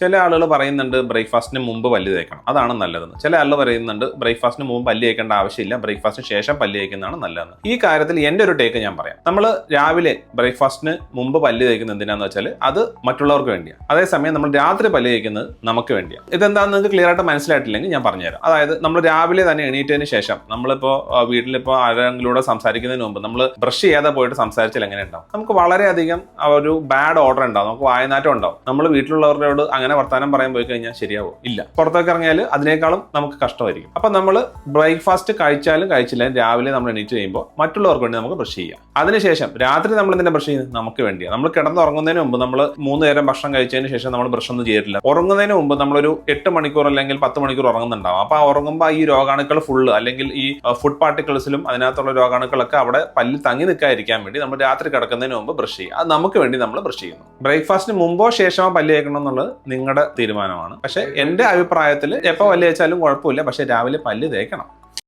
ചില ആളുകൾ പറയുന്നുണ്ട് ബ്രേക്ക്ഫാസ്റ്റിന് മുമ്പ് പല്ല് തേക്കണം, അതാണ് നല്ലതെന്ന്. ചില ആളുകൾ പറയുന്നുണ്ട് ബ്രേക്ക്ഫാസ്റ്റിന് മുമ്പ് പല്ല് തേക്കേണ്ട ആവശ്യമില്ല, ബ്രേക്ക്ഫാസ്റ്റിന് ശേഷം പല്ല് തേക്കുന്നതാണ് നല്ലതെന്ന്. ഈ കാര്യത്തിൽ എൻ്റെ ഒരു ടേക്ക് ഞാൻ പറയാം. നമ്മൾ രാവിലെ ബ്രേക്ക്ഫാസ്റ്റിന് മുമ്പ് പല്ല് തേക്കുന്നത് എന്തിനാന്ന് വെച്ചാൽ അത് മറ്റുള്ളവർക്ക് വേണ്ടിയാണ്. അതേസമയം നമ്മൾ രാത്രി പല്ല് തേക്കുന്നത് നമുക്ക് വേണ്ടിയാണ്. ഇതെന്താണെന്ന് നിങ്ങൾക്ക് ക്ലിയർ ആയിട്ട് മനസ്സിലായിട്ടില്ലെങ്കിൽ ഞാൻ പറഞ്ഞുതരാം. അതായത് നമ്മൾ രാവിലെ തന്നെ എണീറ്റതിന് ശേഷം നമ്മളിപ്പോൾ വീട്ടിലിപ്പോൾ ആരെങ്കിലൂടെ സംസാരിക്കുന്നതിന് മുമ്പ് നമ്മൾ ബ്രഷ് ചെയ്യാതെ പോയിട്ട് സംസാരിച്ചാൽ എങ്ങനെ ഉണ്ടാവും? നമുക്ക് വളരെയധികം ഒരു ബാഡ് ഓർഡർ ഉണ്ടാവും, നമുക്ക് വായനാറ്റം ഉണ്ടാവും. നമ്മൾ വീട്ടിലുള്ളവരോട് അങ്ങനെ വർത്താനം പറയാൻ പോയി കഴിഞ്ഞാൽ ശരിയാവും ഇല്ല. പുറത്തേക്ക് ഇറങ്ങിയാൽ അതിനേക്കാളും നമുക്ക് കഷ്ടമായിരിക്കും. അപ്പൊ നമ്മൾ ബ്രേക്ക്ഫാസ്റ്റ് കഴിച്ചാലും കഴിച്ചില്ലാലും രാവിലെ നമ്മൾ എണീറ്റ് കഴിയുമ്പോൾ മറ്റുള്ളവർക്ക് വേണ്ടി നമുക്ക് ബ്രഷ് ചെയ്യാം. അതിനുശേഷം രാത്രി നമ്മൾ എന്തിനാ ബ്രഷ് ചെയ്യുന്നത്? നമുക്ക് വേണ്ടിയാണ്. നമ്മൾ കിടന്നുറങ്ങുന്നതിന് മുമ്പ് നമ്മൾ 3 നേരം ഭക്ഷണം കഴിച്ചതിന് ശേഷം നമ്മൾ ബ്രഷ് ഒന്നും ചെയ്തിട്ടില്ല. ഉറങ്ങുന്നതിന് മുമ്പ് നമ്മളൊരു 8 മണിക്കൂർ അല്ലെങ്കിൽ 10 മണിക്കൂർ ഉറങ്ങുന്നുണ്ടാവും. അപ്പൊ ഉറങ്ങുമ്പോൾ ഈ രോഗാണുക്കൾ ഫുള്ള് അല്ലെങ്കിൽ ഈ ഫുഡ് പാർട്ടിക്കിൾസിലും അതിനകത്തുള്ള രോഗാണുക്കളൊക്കെ അവിടെ പല്ലിൽ തങ്ങി നിൽക്കാതിരിക്കാൻ വേണ്ടി നമ്മൾ രാത്രി കിടക്കുന്നതിന് മുമ്പ് ബ്രഷ് ചെയ്യുക. അത് നമുക്ക് വേണ്ടി നമ്മൾ ബ്രഷ് ചെയ്യുന്നു. ബ്രേക്ക്ഫാസ്റ്റിന് മുമ്പോ ശേഷമോ പല്ല് തേക്കണം എന്നുള്ളത് നിങ്ങളുടെ തീരുമാനമാണ്. പക്ഷെ എന്റെ അഭിപ്രായത്തിൽ എപ്പോൾ പല്ല് തേച്ചാലും കുഴപ്പമില്ല, പക്ഷെ രാവിലെ പല്ല് തേക്കണം.